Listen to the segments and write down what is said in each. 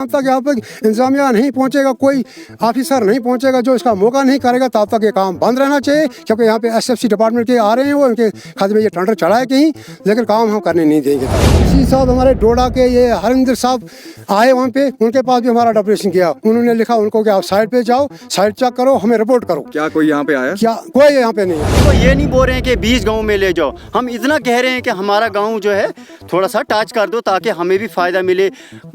तक यहाँ पे इंतजामिया नहीं पहुँचेगा, कोई ऑफिसर नहीं पहुँचेगा जो इसका मौका नहीं करेगा, तब तक ये काम बंद रहना चाहिए। क्योंकि यहाँ पे एसएफसी डिपार्टमेंट के आ रहे हैं, वो उनके खाते में ये टेंडर चढ़ाए कहीं, लेकिन काम हम करने नहीं देंगे। इसी साहब हमारे डोडा के ये हरिंदर साहब आए वहाँ पे, उनके पास भी हमारा डेपुटेशन किया। उन्होंने लिखा उनको कि आप साइड पे जाओ, साइड चेक करो, हमें रिपोर्ट करो। क्या कोई यहाँ पे आया? क्या कोई यहाँ पे नहीं है। तो ये नहीं बोल रहे हैं कि 20 गाँव में ले जाओ, हम इतना कह रहे हैं कि हमारा गाँव जो है थोड़ा सा टच कर दो ताकि हमें भी फ़ायदा मिले।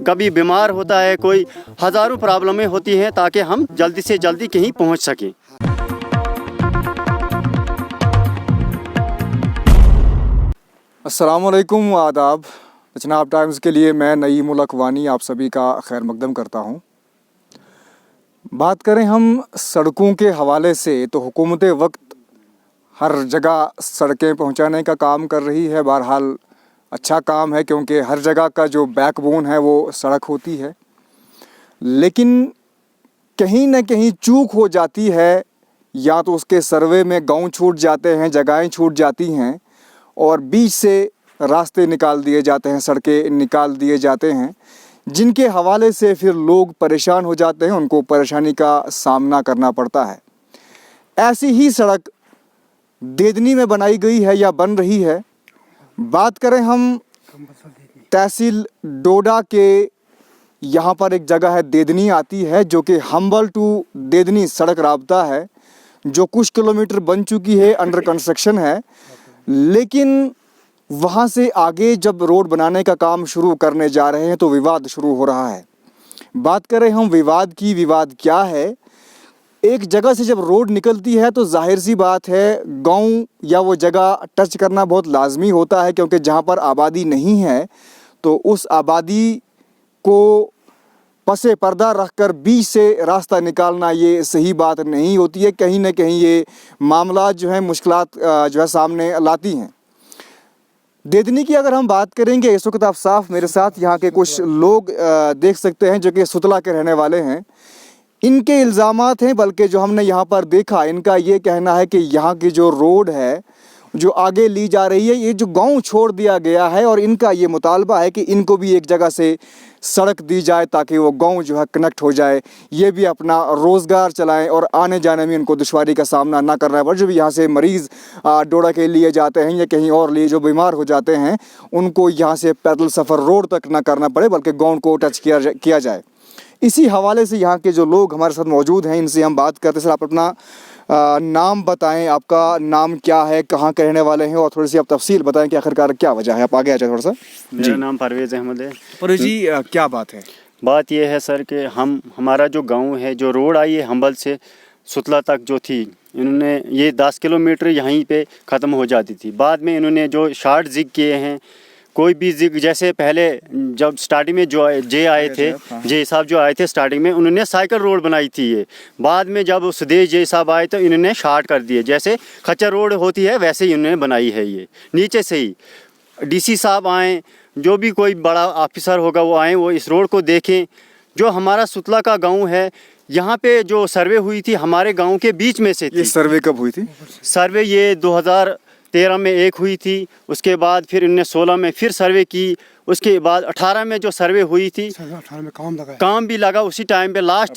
कभी बीमार होता है कोई, हज़ारों प्रॉब्लमें होती हैं, ताकि हम जल्दी से जल्दी कहीं पहुंच सकें। अस्सलाम वालेकुम, आदाब। जनाब टाइम्स के लिए मैं नईम उल अकवानी आप सभी का खैर मकदम करता हूँ। बात करें हम सड़कों के हवाले से तो हुकूमत वक्त हर जगह सड़कें पहुँचाने का काम कर रही है। बहरहाल अच्छा काम है, क्योंकि हर जगह का जो बैकबोन है वो सड़क होती है। लेकिन कहीं ना कहीं चूक हो जाती है, या तो उसके सर्वे में गांव छूट जाते हैं, जगहें छूट जाती हैं, और बीच से रास्ते निकाल दिए जाते हैं, सड़कें निकाल दिए जाते हैं, जिनके हवाले से फिर लोग परेशान हो जाते हैं, उनको परेशानी का सामना करना पड़ता है। ऐसी ही सड़क देदनी में बनाई गई है या बन रही है। बात करें हम तहसील डोडा के, यहाँ पर एक जगह है देदनी आती है, जो कि हम्बल टू देदनी सड़क राब्ता है, जो कुछ किलोमीटर बन चुकी है, अंडर कंस्ट्रक्शन है। लेकिन वहाँ से आगे जब रोड बनाने का काम शुरू करने जा रहे हैं तो विवाद शुरू हो रहा है। बात करें हम विवाद की, विवाद क्या है? एक जगह से जब रोड निकलती है तो जाहिर सी बात है गांव या वो जगह टच करना बहुत लाजमी होता है, क्योंकि जहाँ पर आबादी नहीं है तो उस आबादी को पसे पर्दा रखकर बीच से रास्ता निकालना ये सही बात नहीं होती है। कहीं ना कहीं ये मामला जो है मुश्किलात जो है सामने लाती हैं। देदनी की अगर हम बात करेंगे, इस वक्त आप साफ मेरे साथ यहाँ के कुछ लोग देख सकते हैं जो कि सुतला के रहने वाले हैं। इनके इल्ज़ामात हैं, बल्कि जो हमने यहाँ पर देखा, इनका ये कहना है कि यहाँ की जो रोड है जो आगे ली जा रही है, ये जो गांव छोड़ दिया गया है, और इनका ये मुतालबा है कि इनको भी एक जगह से सड़क दी जाए ताकि वो गांव जो है कनेक्ट हो जाए, ये भी अपना रोज़गार चलाएं और आने जाने में इनको दुश्वारी का सामना ना करना पड़े। जो भी यहाँ से मरीज़ डोडा के लिए जाते हैं या कहीं और लिए जो बीमार हो जाते हैं, उनको यहाँ से पैदल सफ़र रोड तक ना करना पड़े, बल्कि गाँव को टच किया जाए। इसी हवाले से यहाँ के जो लोग हमारे साथ मौजूद हैं, इनसे हम बात करते हैं। सर, आप अपना नाम बताएं, आपका नाम क्या है, कहाँ के रहने वाले हैं, और थोड़ी सी आप तफसील बताएं कि आखिरकार क्या वजह है। आप आगे आ जाए थोड़ा सा। मेरा नाम परवेज़ अहमद है। परवेज़ जी, क्या बात है? बात यह है सर कि हमारा जो गांव है, जो रोड आई है हम्बल से सुतला तक जो थी, इन्होंने ये 10 किलोमीटर यहीं पे ख़त्म हो जाती थी। बाद में इन्होंने जो शार्ट जिग किए हैं, कोई भी जिग, जैसे पहले जब स्टार्टिंग में जो जे आए थे, जे साहब जो आए थे स्टार्टिंग में, उन्होंने साइकिल रोड बनाई थी ये। बाद में जब सुदेश जे साहब आए तो इन्होंने शार्ट कर दिए, जैसे खच्चर रोड होती है वैसे ही इन्होंने बनाई है ये नीचे से ही। डीसी साहब आएँ, जो भी कोई बड़ा ऑफिसर होगा वो आएँ, वो इस रोड को देखें। जो हमारा सुतला का गाँव है, यहाँ पे जो सर्वे हुई थी हमारे गाँव के बीच में से थी। ये सर्वे कब हुई थी? सर्वे ये 2013 में एक हुई थी, उसके बाद फिर 1916 में फिर सर्वे की, उसके बाद 18 में जो सर्वे हुई थी, 18 में काम भी लगा उसी टाइम पे। लास्ट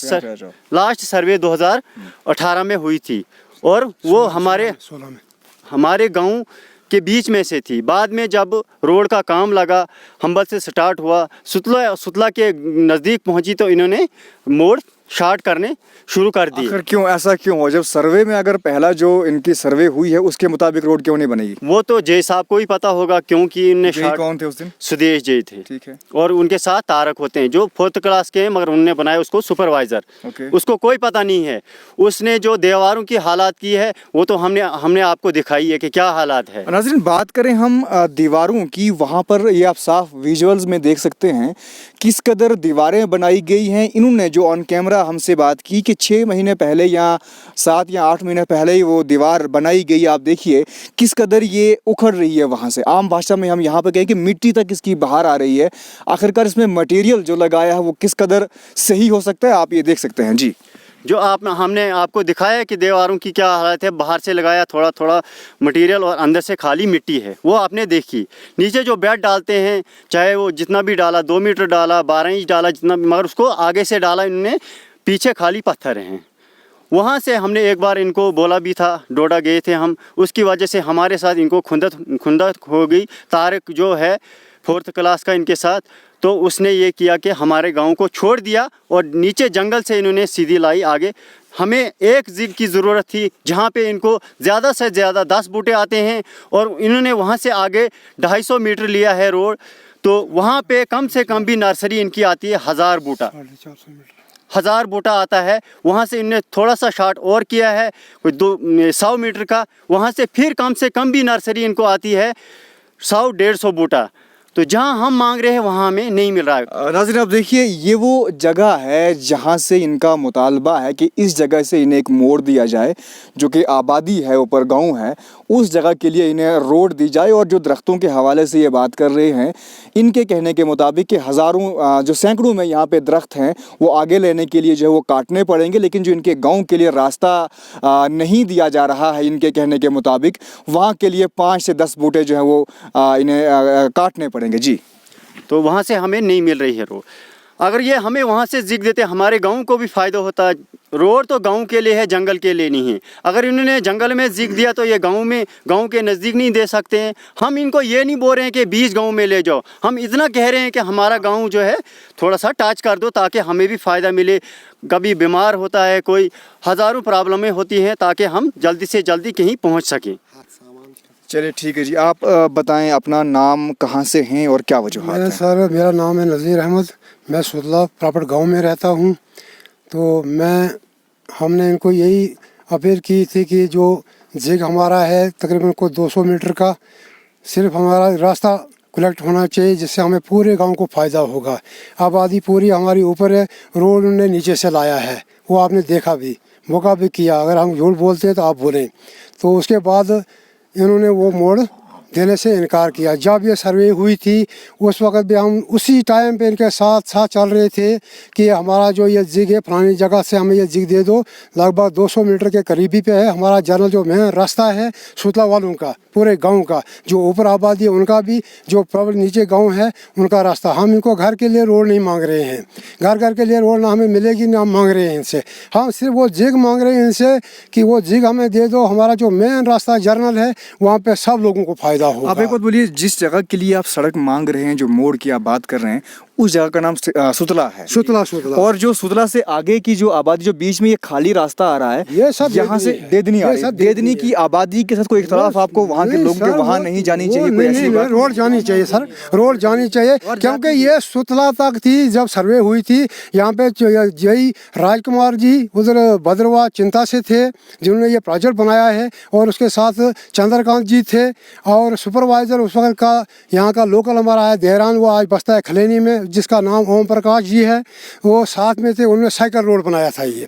सर्वे 2018 में हुई थी, और वो हमारे गांव के बीच में से थी। बाद में जब रोड का काम लगा, हम्बल से स्टार्ट हुआ, सुतला के नज़दीक पहुंची तो इन्होंने मोड़ शार्ट करने शुरू कर दी। आखिर क्यों, ऐसा क्यों हो? जब सर्वे में अगर पहला जो इनकी सर्वे हुई है उसके मुताबिक रोड क्यों नहीं बनेगी? वो तो जय साहब को ही पता होगा, क्योंकि इनने कौन थे उस दिन? सुदेश जय थे। ठीक है। और उनके साथ तारक होते हैं जो 4th क्लास के हैं, मगर उन्होंने बनाया उसको सुपरवाइजर। उसको कोई पता नहीं है। उसने जो दीवारों की हालात की है वो तो हमने आपको दिखाई है कि क्या हालात है। नाज़रीन, बात करें हम दीवारों की, वहाँ पर ये आप साफ विजुअल्स में देख सकते हैं किस कदर दीवारें बनाई गई हैं। इन्होंने जो ऑन कैमरा हमसे बात की कि 6 महीने पहले या 7 या 8 महीने पहले ही वो दीवार बनाई गई। आप देखिए किस कदर ये उखड़ रही है वहाँ से। आम भाषा में हम यहाँ पे कहें कि मिट्टी तक इसकी बाहर आ रही है। आखिरकार इसमें मटेरियल जो लगाया है वो किस कदर सही हो सकता है, आप ये देख सकते हैं। जी जो आप हमने आपको दिखाया कि दीवारों की क्या हालत है, बाहर से लगाया थोड़ा थोड़ा मटेरियल और अंदर से खाली मिट्टी है, वो आपने देखी। नीचे जो बेड डालते हैं, चाहे वो जितना भी डाला, 2 मीटर डाला, 12 इंच डाला, जितना, मगर उसको आगे से डाला इन्होंने, पीछे खाली पत्थर हैं। वहाँ से हमने एक बार इनको बोला भी था, डोडा गए थे हम, उसकी वजह से हमारे साथ इनको खुंदक हो गई। तारिक जो है 4th क्लास का इनके साथ, तो उसने ये किया कि हमारे गांव को छोड़ दिया और नीचे जंगल से इन्होंने सीधी लाई आगे। हमें एक जिग की ज़रूरत थी जहाँ पे इनको ज़्यादा से ज़्यादा 10 बूटे आते हैं, और इन्होंने वहाँ से आगे 250 मीटर लिया है रोड, तो वहाँ पे कम से कम भी नर्सरी इनकी आती है 1000 बूटा, 1000 बूटा आता है। वहाँ से इन्होंने थोड़ा सा शार्ट और किया है, कोई 100 मीटर का, वहाँ से फिर कम से कम भी नर्सरी इनको आती है 100-150 बूटा। तो जहाँ हम मांग रहे हैं वहाँ हमें नहीं मिल रहा है। नाज़रीन, आप देखिए, ये वो जगह है जहाँ से इनका मुतालबा है कि इस जगह से इन्हें एक मोड़ दिया जाए, जो कि आबादी है, ऊपर गांव है, उस जगह के लिए इन्हें रोड दी जाए। और जो दरख्तों के हवाले से ये बात कर रहे हैं, इनके कहने के मुताबिक कि हज़ारों जो सैकड़ों में यहाँ पे दरख्त हैं, वो आगे लेने के लिए जो है वो काटने पड़ेंगे, लेकिन जो इनके गाँव के लिए रास्ता नहीं दिया जा रहा है, इनके कहने के मुताबिक वहाँ के लिए 5 से 10 बूटे जो है वो इन्हें काटने पड़ेंगे। जी, तो वहाँ से हमें नहीं मिल रही है रोड। अगर ये हमें वहाँ से जिग देते, हमारे गांव को भी फ़ायदा होता। रोड तो गांव के लिए है, जंगल के लिए नहीं है। अगर इन्होंने जंगल में जिग दिया तो ये गांव के नज़दीक नहीं दे सकते हैं। हम इनको ये नहीं बोल रहे हैं कि 20 गांव में ले जाओ, हम इतना कह रहे हैं कि हमारा गांव जो है थोड़ा सा टच कर दो, ताकि हमें भी फ़ायदा मिले। कभी बीमार होता है कोई, हज़ारों प्रॉब्लमें होती हैं, ताकि हम जल्दी से जल्दी कहीं पहुँच सकें। चलिए ठीक है जी, आप बताएं अपना नाम, कहाँ से हैं और क्या वजूहात हैं? सर, मेरा नाम है नज़ीर अहमद, मैं सुतला प्रॉपर गांव में रहता हूं। तो हमने इनको यही अपील की थी कि जो जिग हमारा है तकरीबन को 200 मीटर का, सिर्फ हमारा रास्ता कलेक्ट होना चाहिए, जिससे हमें पूरे गांव को फ़ायदा होगा। आबादी पूरी हमारी ऊपर है, रोड उन्होंने नीचे से लाया है, वो आपने देखा भी, मौका भी किया। अगर हम झूठ बोलते हैं तो आप बोलें। तो उसके बाद इन्होंने वो मोड़ देने से इनकार किया। जब ये सर्वे हुई थी उस वक्त भी हम उसी टाइम पे इनके साथ चल रहे थे कि हमारा जो ये जिग है फलानी जगह से हमें ये जिग दे दो। लगभग 200 मीटर के करीबी पे है हमारा जनरल जो मेन रास्ता है सुतला वालों का, पूरे गांव का, जो ऊपर आबादी है उनका भी, जो प्रॉपर नीचे गांव है उनका रास्ता। हम इनको घर के लिए रोड नहीं मांग रहे हैं, घर के लिए रोड ना हमें मिलेगी ना हम मांग रहे हैं इनसे। हम सिर्फ वो जिग मांग रहे हैं इनसे कि वो जिग हमें दे दो। हमारा जो मेन रास्ता जनरल है वहाँ पे सब लोगों को फायदा होगा। आप एक बात बोलिए, जिस जगह के लिए आप सड़क मांग रहे हैं, जो मोड़ की आप बात कर रहे हैं, उस जगह का नाम सुतला है। सुतला। और जो सुतला से आगे की जो आबादी, जो बीच में ये खाली रास्ता आ रहा है, ये सब यहाँ से देदनी आ रही है। देदनी की आबादी के साथ कोई इख्तलाफ आपको वहाँ के लोगों के वहाँ नहीं जानी चाहिए? कोई ऐसी बात? रोड जानी चाहिए सर, रोड जानी चाहिए, क्योंकि ये सुतला तक थी। जब सर्वे हुई थी यहाँ पे यही राजकुमार जी उधर भद्रवा चिंता से थे जिन्होंने ये प्रोजेक्ट बनाया है, और उसके साथ चंद्रकांत जी थे, और सुपरवाइजर उस वक्त का यहाँ का लोकल हमारा है देहरान, वो आज बसता है खलेनी में, जिसका नाम ओम प्रकाश जी है, वो साथ में थे। उन्होंने साइकिल रोड बनाया था ये,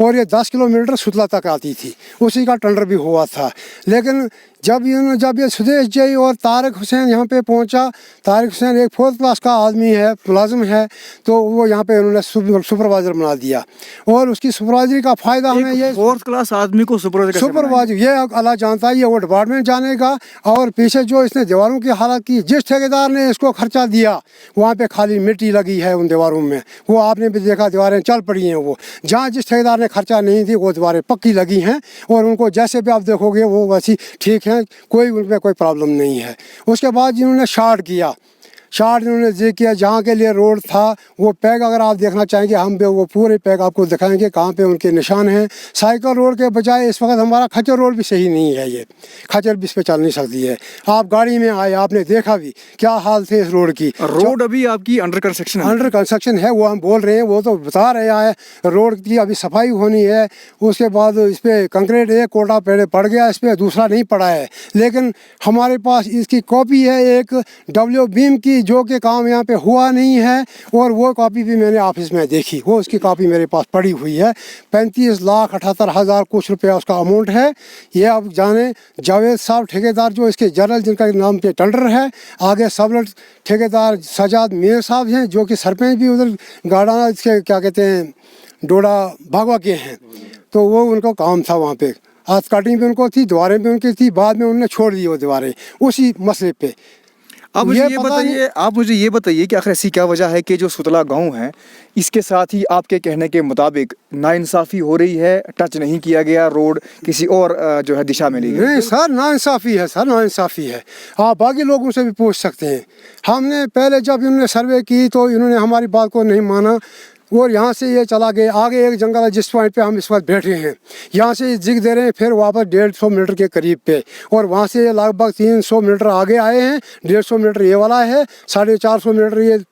और ये 10 किलोमीटर सुतला तक आती थी, उसी का टेंडर भी हुआ था। लेकिन जब ये सुदेश जी और तारिक हुसैन यहाँ पे पहुँचा, तारिक हुसैन एक 4th क्लास का आदमी है, मुलाजिम है, तो वो यहाँ पे उन्होंने सुपरवाइज़र बना दिया, और उसकी सुपरवाइजरी का फ़ायदा हमें ये 4th क्लास आदमी को सुपरवाइजर ये अल्लाह जानता है, ये वो डिपार्टमेंट जानेगा। और पीछे जो इसने दीवारों की हालत की, जिस ठेकेदार ने इसको खर्चा दिया वहाँ पे खाली मिट्टी लगी है उन दीवारों में, वो आपने भी देखा, दीवारें चल पड़ी हैं। वो जहाँ जिस ठेकेदार ने खर्चा नहीं दी वो दीवारें पक्की लगी हैं, और उनको जैसे भी आप देखोगे वो वैसी ठीक हैं, कोई उनमें कोई प्रॉब्लम नहीं है। उसके बाद जिन्होंने शार्ट इन्होंने ये किया, जहाँ के लिए रोड था वो पैग अगर आप देखना चाहेंगे हम वो पूरे पैग आपको दिखाएंगे कहाँ पे उनके निशान हैं। साइकिल रोड के बजाय इस वक्त हमारा खच्चर रोड भी सही नहीं है, ये खच्चर भी इस पर चल नहीं सकती है। आप गाड़ी में आए, आपने देखा भी क्या हाल थे इस रोड की। रोड अभी आपकी अंडर कंस्ट्रक्शन है, वो हम बोल रहे हैं, वो तो बता रहे हैं रोड की अभी सफाई होनी है। उसके बाद इस पर कंक्रीट एक कोटा पड़ गया, इस पर दूसरा नहीं पड़ा है, लेकिन हमारे पास इसकी कॉपी है एक डब्ल्यू बीम की, जो कि काम यहाँ पे हुआ नहीं है, और वो कॉपी भी मैंने ऑफिस में देखी, वो उसकी कॉपी मेरे पास पड़ी हुई है। 35,78,000 कुछ रुपया उसका अमाउंट है। ये आप जाने जावेद साहब ठेकेदार जो इसके जनरल जिनका नाम पे टेंडर है, आगे सब ठेकेदार सजाद मीर साहब हैं जो कि सरपंच भी उधर गाड़ाना इसके क्या कहते हैं डोडा भागवा के हैं, तो वो उनका काम था वहाँ पे। आज कटिंग भी उनको थी, दीवारें भी उनकी थी, बाद में उन्होंने छोड़ दी वो दीवारें उसी मसले पे। अब मुझे ये पता बताइए, आप मुझे ये बताइए कि आखिर ऐसी क्या वजह है कि जो सुतला गांव है इसके साथ ही आपके कहने के मुताबिक नाइंसाफ़ी हो रही है, टच नहीं किया गया, रोड किसी और जो है दिशा में ली गई? नहीं सर, नाइंसाफ़ी है सर, नाइंसाफ़ी है। आप बाकी लोगों से भी पूछ सकते हैं। हमने पहले जब इन्होंने सर्वे की तो इन्होंने हमारी बात को नहीं माना और यहाँ से ये चला गया आगे। एक जंगल है जिस पॉइंट पे हम इस वक्त बैठे हैं, यहाँ से जिग दे रहे हैं, फिर वापस 150 मीटर के करीब पे, और वहाँ से ये लगभग 300 मीटर आगे आए हैं। 150 मीटर ये वाला है, 450 मीटर ये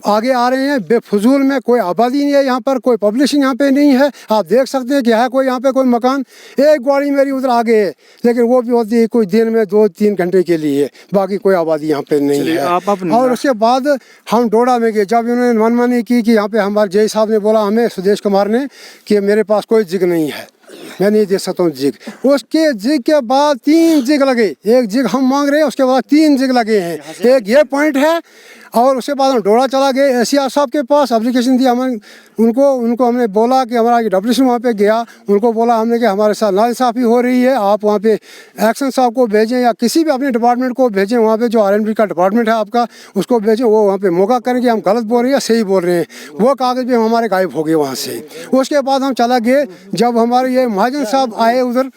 आगे आ रहे हैं। बेफजूल में कोई आबादी नहीं है यहाँ पर, कोई पब्लिशिंग यहाँ पे नहीं है। आप देख सकते हैं कि है कोई यहाँ पे कोई मकान। एक गाड़ी मेरी उधर आगे है, लेकिन वो भी होती है कुछ दिन में 2-3 घंटे के लिए, बाकी कोई आबादी यहाँ पे नहीं है। और उसके बाद हम डोडा में गए, जब इन्होंने मनमानी की कि यहाँ पे हमारे जय साहब ने बोला हमें, सुदेश कुमार ने, कि मेरे पास कोई जिग नहीं है, मैं नहीं दे सकता हूँ जिग। उसके जिग के बाद 3 जिग लगे। एक जिग हम मांग रहे हैं, उसके बाद 3 जिग लगे हैं। एक ये पॉइंट है, और उसके बाद हम डोडा चला गए एसीआर साहब के पास, एप्लीकेशन दी हमें। उनको हमने बोला कि हमारा डब्ल्यूसी वहाँ पे गया, उनको बोला हमने कि हमारे साथ नाइंसाफ़ी हो रही है, आप वहाँ पे एक्शन साहब को भेजें या किसी भी अपने डिपार्टमेंट को भेजें, वहाँ पे जो आरएनबी का डिपार्टमेंट है आपका, उसको भेजें, वो वहाँ पे मौका करेंगे हम गलत बोल रहे हैं या सही बोल रहे हैं। वो कागज़ भी हमारे गायब हो गए वहाँ से। उसके बाद हम चला गए, जब हमारे ये महाजन साहब आए उधर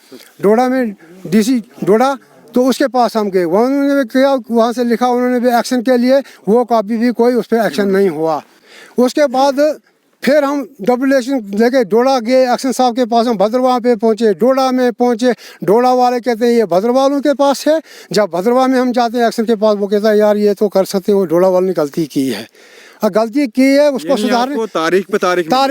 डोडा में, DC डोडा, तो उसके पास हम गए, उन्होंने भी किया, वहाँ से लिखा उन्होंने भी एक्शन के लिए, वो कभी भी कोई उस पर एक्शन नहीं हुआ। उसके बाद फिर हम डब्ल्यूएशन लेके डोडा गए, एक्शन साहब के पास हम भद्रवाह पे पहुँचे, डोडा में पहुँचे। डोडा वाले कहते हैं ये भद्रवाह वालों के पास है। जब भद्रवाह में हम जाते हैं एक्शन के पास, वो कहता है यार ये तो कर सकते हो, डोडा वालों ने गलती की है, गलती की है, उसको सुधारने, तारीख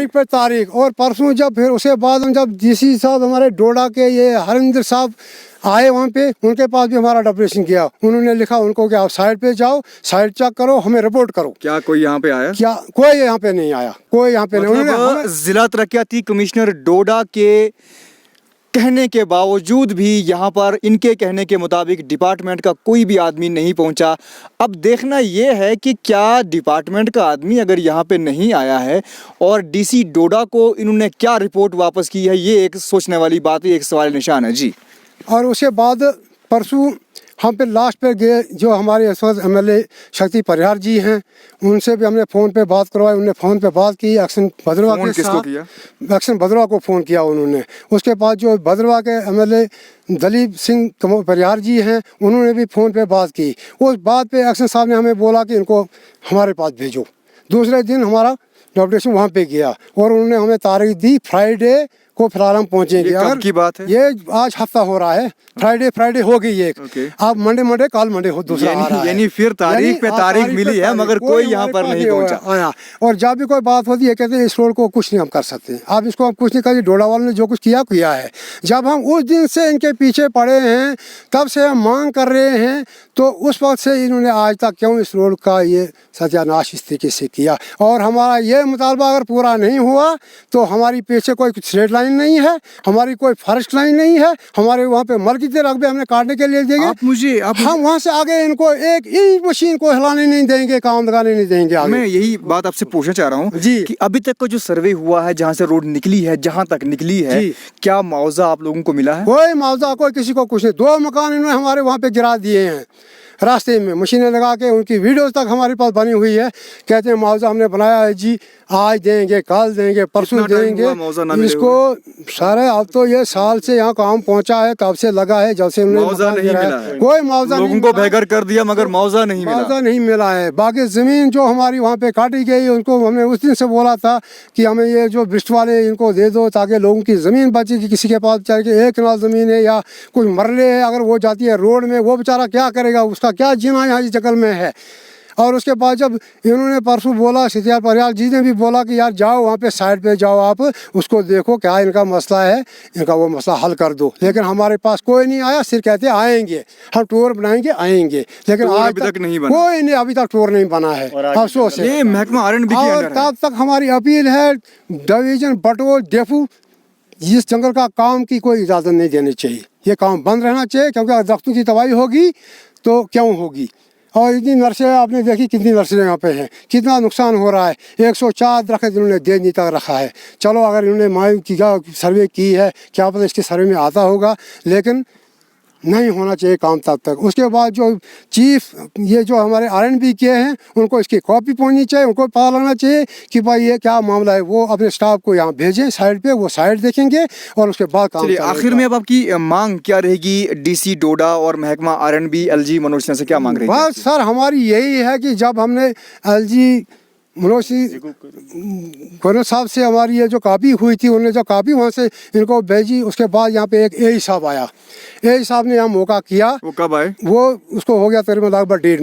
पे तारीख। और परसों जब फिर उसके बाद हम जब DC साहब हमारे डोडा के ये हरिंदर साहब आए वहाँ पे, उनके पास भी हमारा डब्ल्यूएशन किया। उन्होंने लिखा उनको कि आप साइड पे जाओ, साइड चेक करो, हमें रिपोर्ट करो। क्या कोई यहाँ पे आया? क्या कोई यहाँ पे नहीं आया, कोई यहाँ पे नहीं। मतलब जिला तरक्याती कमिश्नर डोडा के कहने के बावजूद भी यहाँ पर इनके कहने के मुताबिक डिपार्टमेंट का कोई भी आदमी नहीं पहुँचा। अब देखना ये है कि क्या डिपार्टमेंट का आदमी अगर यहाँ पे नहीं आया है और DC डोडा को इन्होंने क्या रिपोर्ट वापस की है, ये एक सोचने वाली बात है, एक सवाल निशान है जी। और उसके बाद परसों हम पे लास्ट पे गए, जो हमारे इस वक्त MLA शक्ति परिहार जी हैं, उनसे भी हमने फ़ोन पे बात करवाई। उन्होंने फ़ोन पे बात की एक्शन भद्रवाह के साथ, एक्शन भद्रवाह को फ़ोन किया उन्होंने। उसके बाद जो भद्रवाह के MLA दलीप सिंह परिहार जी हैं, उन्होंने भी फ़ोन पे बात की। उस बात पे एक्शन साहब ने हमें बोला कि इनको हमारे पास भेजो। दूसरे दिन हमारा डॉक्टर वहाँ पे गया और उन्होंने हमें तारीख दी, फ्राइडे को फिलहाल हम पहुँचेंगे। कब की बात है? ये आज हफ्ता हो रहा है, फ्राइडे हो गई एक। अब मंडे कल मंडे हो दूसरा आ रहा है। यानी फिर तारीख पे तारीख मिली है, मगर कोई यहाँ पर नहीं पहुँचा आया। और जब भी कोई बात होती है कहते हैं इस रोड को कुछ नहीं हम कर सकते, आप इसको हम कुछ नहीं कर, डोडा वालों ने जो कुछ किया है। जब हम उस दिन से इनके पीछे पड़े हैं, तब से हम मांग कर रहे हैं, तो उस वक्त से इन्होंने आज तक क्यों इस रोड का ये सत्यानाश इस तरीके से किया। और हमारा ये मुतालबा अगर पूरा नहीं हुआ तो हमारी पीछे कोई स्ट्रेट लाइन नहीं है, हमारी कोई फॉरेस्ट लाइन नहीं है, हमारे वहाँ पे मलकी के रकबे हमने काटने के लिए देंगे। हम वहाँ से आगे इनको एक ही मशीन को हिलाने नहीं देंगे, काम लगाने नहीं देंगे आगे। मैं यही बात आपसे पूछना चाह रहा हूँ जी कि अभी तक का जो सर्वे हुआ है, जहाँ से रोड निकली है, जहाँ तक निकली है, क्या मुआवजा आप लोगों को मिला है? कोई मुआवजा कोई किसी को कुछ नहीं। 2 मकान इन्होंने हमारे वहाँ पे गिरा दिए हैं रास्ते में, मशीनें लगा के, उनकी वीडियोस तक हमारे पास बनी हुई है। कहते हैं मुआवजा हमने बनाया है जी, आज देंगे, कल देंगे, परसों देंगे इसको। सारे अब तो ये साल से यहाँ काम पहुँचा है, तब से लगा है, जब से मुआवजा नहीं मिला है। कोई मुआवजा लोगों को बेघर कर दिया मगर मुआवजा नहीं मिला है। बाकी ज़मीन जो हमारी वहाँ पे काटी गई, उनको हमने उस दिन से बोला था कि हमें ये जो ब्रिस्ट वाले इनको दे दो, ताकि लोगों की ज़मीन बचेगी। किसी के पास बेचारे के 1 कनाल ज़मीन है या कुछ मरले है, अगर वो जाती है रोड में, वो बेचारा क्या करेगा, उसका क्या जीना यहाँ इस जंगल में है। और उसके बाद जब इन्होंने परसों बोला, सिद्धियार परियाल जी ने भी बोला कि यार जाओ वहाँ पे साइड पे जाओ, आप उसको देखो क्या इनका मसला है, इनका वो मसला हल कर दो। लेकिन हमारे पास कोई नहीं आया, सिर्फ कहते आएंगे, हम टूर बनाएंगे, आएंगे, लेकिन आज तक नहीं बना। कोई नहीं, अभी तक टूर नहीं बना है, अफसोस है। और तब तक हमारी अपील है, डिवीजन बटोर डेफू इस जंगल का काम की कोई इजाज़त नहीं देनी चाहिए, ये काम बंद रहना चाहिए, क्योंकि अगर दरख्तों की तबाही होगी तो क्यों होगी। और इतनी नर्सें आपने देखी, कितनी नर्सें यहाँ पे हैं, कितना नुकसान हो रहा है। 104 दरख्त इन्होंने देनी तक रखा है। चलो अगर इन्होंने मायू की सर्वे की है, क्या पता इसके सर्वे में आता होगा, लेकिन नहीं होना चाहिए काम तब तक। उसके बाद जो चीफ ये जो हमारे R&B के हैं, उनको इसकी कॉपी पहुंचनी चाहिए, उनको पता लगना चाहिए कि भाई ये क्या मामला है। वो अपने स्टाफ को यहाँ भेजें साइड पे, वो साइड देखेंगे और उसके बाद काम चलिए, चलेगा। आखिर में अब आपकी मांग क्या रहेगी? डीसी डोडा और महकमा R&B LG मनोज सिन्हा से क्या मांग रही है? बस सर हमारी यही है कि जब हमने LG मनोज गवर्नर साहब से हमारी ये जो कापी हुई थी, उन्होंने जो कापी वहाँ से इनको भेजी, उसके बाद यहाँ पे एक AE साहब आया। AE साहब ने यहाँ मौका किया। वो कब आए? वो उसको हो गया तकरीबन लगभग 1.5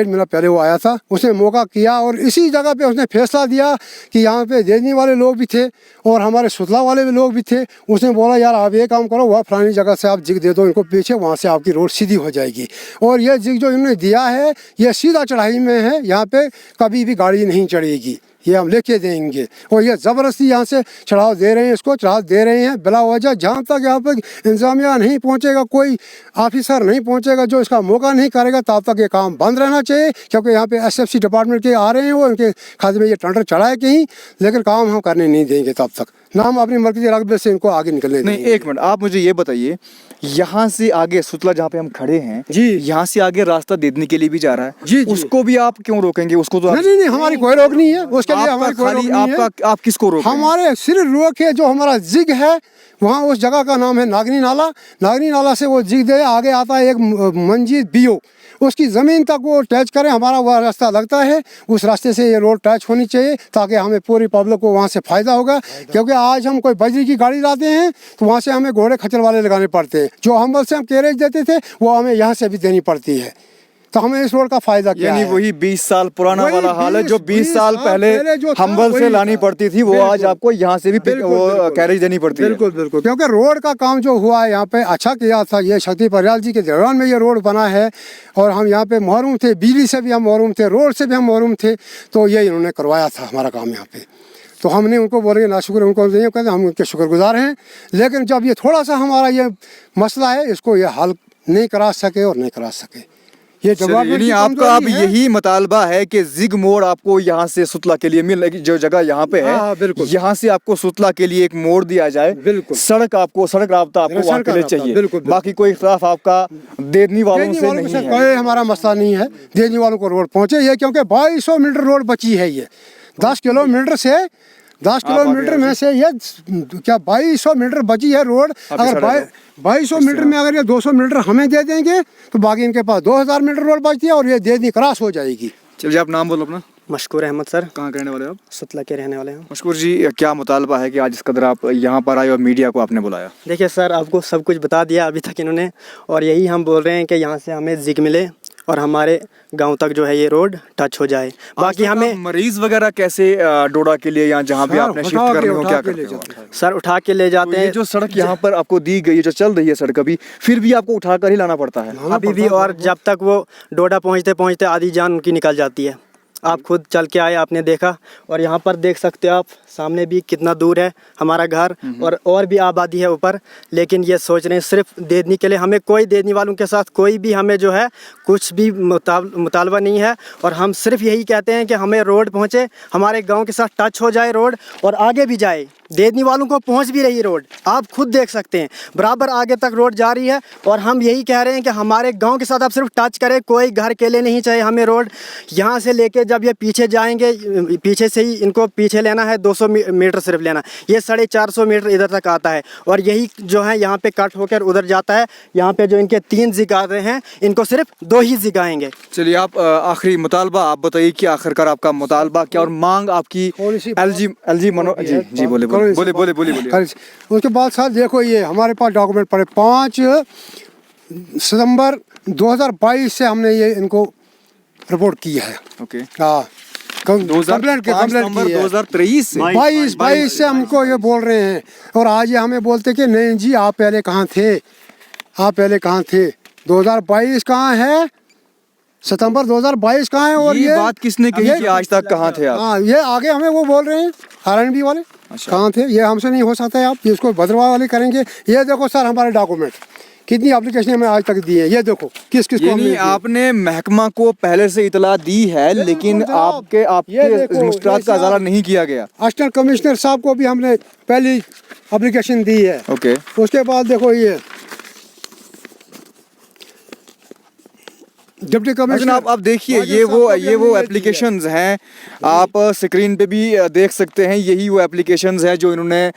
महीना पहले वो आया था। उसने मौका किया और इसी जगह पे उसने फैसला दिया कि यहाँ पे देने वाले लोग भी थे और हमारे सुतला वाले भी लोग भी थे। उसने बोला यार आप ये काम करो, वह फलानी जगह से आप जिग दे दो इनको पीछे, वहाँ से आपकी रोड सीधी हो जाएगी। और ये जिग जो इन्होंने दिया है ये सीधा चढ़ाई में है, यहाँ पे कभी भी गाड़ी नहीं चढ़ेगी, ये हम लेके देंगे। और ये ज़बरदस्ती यहाँ से चढ़ाव दे रहे हैं, इसको चढ़ाव दे रहे हैं बिला वजह। जहाँ तक यहाँ पर इंतजामिया नहीं पहुँचेगा, कोई ऑफिसर नहीं पहुँचेगा जो इसका मौका नहीं करेगा, तब तक ये काम बंद रहना चाहिए। क्योंकि यहाँ पे SFC डिपार्टमेंट के आ रहे हैं, वो उनके खाते में ये टेंडर चढ़ाए कहीं, लेकिन काम हम करने नहीं देंगे तब तक, ना हम अपनी मर्कजी रकबे से इनको आगे निकलने नहीं, देंगे। एक मिनट, आप मुझे ये बताइए, यहाँ से आगे सुतला जहाँ पे हम खड़े हैं जी, यहाँ से आगे रास्ता देदनी के लिए भी जा रहा है जी, जी। उसको भी आप क्यों रोकेंगे? उसको तो नहीं, हमारी कोई रोक नहीं है उसके लिए, हमारी कोई रोक नहीं है। आप किसको रोक? हमारे सिर्फ रोक है जो हमारा जिग है, वहाँ उस जगह का नाम है नागनी नाला। नागनी नाला से वो जिग दे, आगे आता है एक मंजीत BO, उसकी ज़मीन तक वो टच करें, हमारा वह रास्ता लगता है, उस रास्ते से ये रोड टच होनी चाहिए ताकि हमें पूरी पब्लिक को वहाँ से फ़ायदा होगा। क्योंकि आज हम कोई बजरी की गाड़ी लाते हैं तो वहाँ से हमें घोड़े खच्चर वाले लगाने पड़ते हैं। जो हम्बल से हम कैरेज देते थे वो हमें यहाँ से भी देनी पड़ती है। तो हमें इस रोड का फायदा क्या यानी है? वही 20 साल पुराना वही वाला हाल है जो 20 साल पहले जो था, हम्बल से वही लानी था। पड़ती थी, वो बिल्कुल। आज आपको यहाँ से भी वो कैरेज देनी पड़ती है। बिल्कुल बिल्कुल, क्योंकि रोड का काम जो हुआ है यहाँ पे अच्छा किया था। ये शक्ति परियाल जी के दौरान में ये रोड बना है और हम यहाँ पे महरूम थे, बिजली से भी हम महरूम थे, रोड से भी हम महरूम थे। तो ये इन्होंने करवाया था हमारा काम यहाँ पे। तो हमने उनको बोले ना शुक्र, उनको नहीं कहते, हम उनके शुक्रगुजार हैं। लेकिन जब ये थोड़ा सा हमारा ये मसला है, इसको ये हल नहीं करा सके और नहीं करा सके, ये यानी आपका अब यही मुतालबा है कि जिग मोड़ आपको यहाँ से सुतला के लिए मिल, जो जगह यहाँ पे है, हाँ, बिल्कुल। यहाँ से आपको सुतला के लिए एक मोड़ दिया जाए। बिल्कुल। सड़क राब्ता आपको वहाँ के लिए चाहिए। बिल्कुल। बाकी कोई इख्तिलाफ आपका देनी वालों से नहीं है। कोई हमारा मसला नहीं है, देने वालों को रोड पहुँचे ये, क्योंककि 2200 मीटर रोड बची है। ये 10 किलोमीटर से 10 किलोमीटर में से ये क्या 2200 मीटर बची है रोड। अगर 2200 मीटर में अगर ये 200 मीटर हमें दे देंगे तो बाकी इनके पास 2000 मीटर रोड बचती है और ये देनी क्रॉस हो जाएगी। चलिए, आप नाम बोलो अपना। मशकूर अहमद सर। कहाँ के रहने वाले हो आप? सुतला के रहने वाले हैं। मशकूर जी, क्या मुतालबा है कि आज इस कदर आप यहाँ पर आए और मीडिया को आपने बुलाया? देखिए सर, आपको सब कुछ बता दिया अभी तक इन्होंने, और यही हम बोल रहे हैं कि यहाँ से हमें जिग मिले और हमारे गांव तक जो है ये रोड टच हो जाए। बाकी हमें मरीज वगैरह कैसे डोडा के लिए यहाँ जहाँ भी आपने शिफ्ट करने हो, क्या करते हो? सर उठा के ले जाते तो ये हैं। जो सड़क यहाँ पर आपको दी गई है, जो चल रही है सड़क, अभी फिर भी आपको उठाकर ही लाना पड़ता है अभी भी, और जब तक वो डोडा पहुँचते पहुँचते आधी जान उनकी निकल जाती है। आप खुद चल के आए, आपने देखा, और यहाँ पर देख सकते हो आप सामने भी कितना दूर है हमारा घर, और भी आबादी है ऊपर। लेकिन ये सोच रहे हैं सिर्फ देदनी के लिए। हमें कोई देदनी वालों के साथ कोई भी हमें जो है कुछ भी मुतालबा नहीं है, और हम सिर्फ यही कहते हैं कि हमें रोड पहुँचे, हमारे गांव के साथ टच हो जाए रोड, और आगे भी जाए। देदनी वालों को पहुंच भी रही है रोड, आप खुद देख सकते हैं, बराबर आगे तक रोड जा रही है। और हम यही कह रहे हैं कि हमारे गांव के साथ आप सिर्फ टच करें, कोई घर के लिए नहीं चाहिए हमें रोड। यहाँ से लेके जब ये पीछे जाएंगे, पीछे से ही इनको पीछे लेना है, 200 मीटर सिर्फ लेना, ये 450 मीटर इधर तक आता है, और यही जो है यहाँ पे कट होकर उधर जाता है। यहाँ पे जो इनके 3 जिग आ रहे हैं, इनको सिर्फ 2 ही जिग आएंगे। चलिए, आप आखिरी मुतालबा आप बताइए कि आखिरकार आपका मुतालबा क्या और मांग आपकी LG मनोज जी बोले। उसके बाद साथ देखो, ये हमारे पास डॉक्यूमेंट पड़े 5 सितंबर 2022 से हमने ये इनको रिपोर्ट किया है। ओके, हाँ, कंप्लेंट की 2023 से 22 से हमको ये बोल रहे हैं, और आज ये हमें बोलते कि नहीं जी आप पहले कहाँ थे, आप पहले कहाँ थे। 2022 कहाँ है, सितंबर 2022 कहाँ है, और ये बात किसने कही कि आज तक कहाँ थे आप? हाँ, ये आगे हमें वो बोल रहे हैं R&B वाले। अच्छा। कहाँ थे, ये हमसे नहीं हो सकता है। आप इसको भद्रवाह वाले करेंगे। ये देखो सर हमारे डॉक्यूमेंट कितनी एप्लीकेशन हमें आज तक दी है, ये देखो किस किस को हमने यानी दी। आपने महकमा को पहले से इतला दी है, लेकिन जनाब, ये आपके देखो, मुश्किलात का ये इजाला साहब- नहीं किया गया। असिस्टेंट कमिश्नर साहब को भी हमने पहली एप्लीकेशन दी है। ओके, उसके बाद देखो ये डिप्टी अच्छा कमिश्नर आप देखिए, वाजिद ये साहब को भी वो हमने ये दी है। एप्लीकेशंस हैं, आप स्क्रीन पे भी देख सकते हैं। यही वो एप्लीकेशंस हैं जो इन्होंने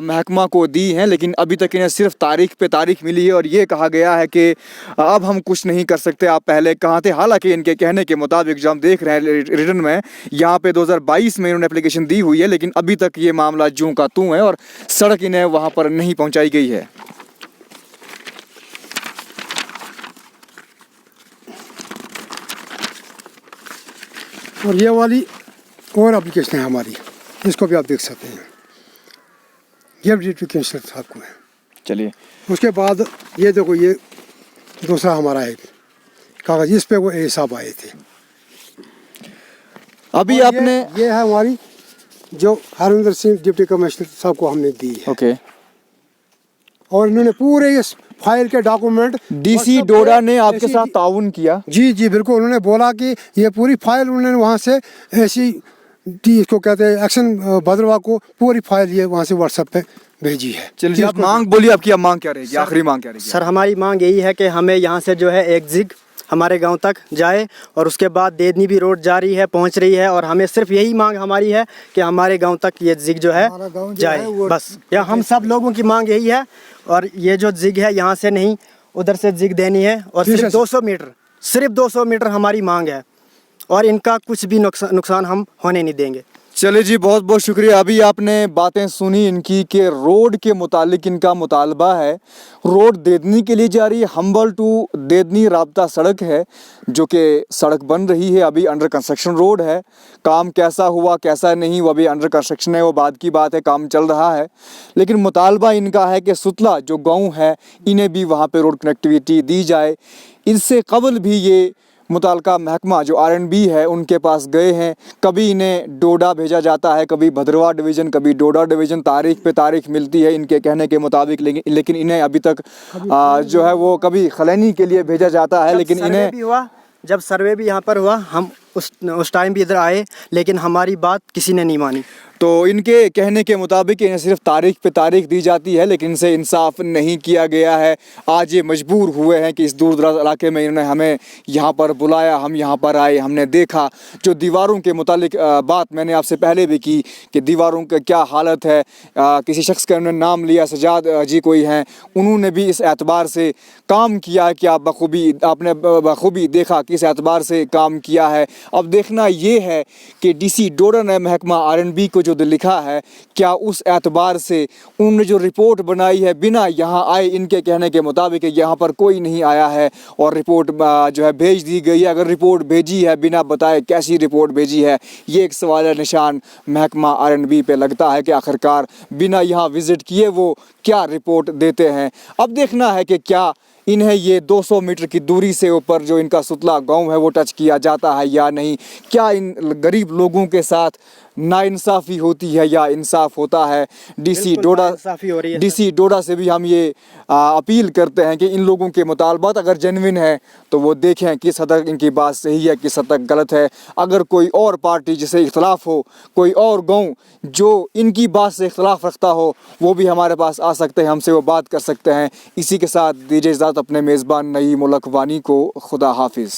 महकमा को दी हैं, लेकिन अभी तक इन्हें सिर्फ तारीख पे तारीख मिली है और ये कहा गया है कि अब हम कुछ नहीं कर सकते, आप पहले कहाँ थे। हालांकि इनके कहने के मुताबिक जो हम देख रहे हैं रिटर्न में, यहाँ पे 2022 में इन्होंने एप्लीकेशन दी हुई है, लेकिन अभी तक ये मामला जूं का तूं है और सड़क इन्हें वहाँ पर नहीं पहुँचाई गई है। और ये वाली और एप्लीकेशन है हमारी, इसको भी आप देख सकते हैं, ये भी डिप्टी कमिश्नर साहब को है। चलिए, उसके बाद ये देखो, ये दूसरा हमारा है कागज, इस पे वो ए साहब आए थे। अभी और आपने ये है हमारी जो हरविंदर सिंह डिप्टी कमिश्नर साहब को हमने दी है। ओके, और इन्होंने पूरे इस फाइल के डॉक्यूमेंट डीसी डोडा ने आपके साथ ताउन किया। जी जी बिल्कुल, उन्होंने बोला कि ये पूरी फाइल उन्होंने वहाँ से ऐसी इसको कहते हैं एक्शन भद्रवा को पूरी फाइल ये वहाँ से व्हाट्सएप पे भेजी है। चलिए, आप मांग बोलिए, आपकी अब मांग क्या रहेगी, आखिरी मांग क्या रहेगी? सर हमारी मांग यही है कि हमें यहाँ से जो है एक जिग हमारे गांव तक जाए, और उसके बाद देदनी भी रोड जा रही है, पहुँच रही है, और हमें सिर्फ यही मांग हमारी है कि हमारे गांव तक ये जिग जो है जाए, बस। या हम सब लोगों की मांग यही है। और ये जो जिग है यहाँ से नहीं, उधर से जिग देनी है, और सिर्फ 200 मीटर, सिर्फ 200 मीटर हमारी मांग है, और इनका कुछ भी नुकसान हम होने नहीं देंगे। चलिए जी, बहुत बहुत शुक्रिया। अभी आपने बातें सुनी इनकी कि रोड के मुतालिक इनका मुतालबा है। रोड देदनी के लिए जा रही है, हम्बल टू देदनी राब्ता सड़क है, जो कि सड़क बन रही है, अभी अंडर कंस्ट्रक्शन रोड है। काम कैसा हुआ कैसा नहीं वो अभी अंडर कंस्ट्रक्शन है, वो बाद की बात है, काम चल रहा है। लेकिन मुतालबा इनका है कि सुतला जो गाँव है, इन्हें भी वहाँ पर रोड कनेक्टिविटी दी जाए। इससे कबल भी ये मुताल्लिका महकमा जो R&B है उनके पास गए हैं, कभी इन्हें डोडा भेजा जाता है, कभी भद्रवा डिवीज़न, कभी डोडा डिवीज़न, तारीख पे तारीख मिलती है इनके कहने के मुताबिक, लेकिन इन्हें अभी तक जो है वो कभी खलैनी के लिए भेजा जाता है, लेकिन इन्हें भी हुआ, जब सर्वे भी यहाँ पर हुआ, हम उस टाइम भी इधर आए, लेकिन हमारी बात किसी ने नहीं मानी। तो इनके कहने के मुताबिक इन्हें सिर्फ तारीख पे तारीख दी जाती है, लेकिन इनसे इंसाफ नहीं किया गया है। आज ये मजबूर हुए हैं कि इस दूर दराज इलाके में इन्होंने हमें यहाँ पर बुलाया, हम यहाँ पर आए, हमने देखा जो दीवारों के मुतालिक बात मैंने आपसे पहले भी की कि दीवारों का क्या हालत है। किसी शख्स का उन्होंने नाम लिया, सजाद जी कोई हैं, उन्होंने भी इस एतबार से काम किया कि आपने बखूबी देखा किस एतबार से काम किया है। अब देखना ये है कि DC डोडा ने महकमा R&B को जो लिखा है, क्या उस एतबार से उन्होंने जो रिपोर्ट बनाई है बिना यहाँ आए, इनके कहने के मुताबिक यहाँ पर कोई नहीं आया है और रिपोर्ट जो है भेज दी गई है। अगर रिपोर्ट भेजी है बिना बताए कैसी रिपोर्ट भेजी है, ये एक सवाल निशान महकमा R&B पे लगता है कि आखिरकार बिना यहाँ विज़िट किए वो क्या रिपोर्ट देते हैं। अब देखना है कि क्या इन्हें ये 200 मीटर की दूरी से ऊपर जो इनका सुतला गांव है वो टच किया जाता है या नहीं, क्या इन गरीब लोगों के साथ नाइंसाफ़ी होती है या इंसाफ होता है। DC डोडा से भी हम ये अपील करते हैं कि इन लोगों के मुतालबात अगर जेन्युइन है तो वो देखें किस हद तक इनकी बात सही है, किस हद तक गलत है। अगर कोई और पार्टी जिसे इख्तलाफ हो, कोई और गाँव जो इनकी बात से इख्तलाफ रखता हो, वो भी हमारे पास आ सकते हैं, हमसे वो बात कर सकते हैं। इसी के साथ दीजिए इजाज़त अपने मेज़बान नईम उल हक वानी को। खुदा हाफिज़।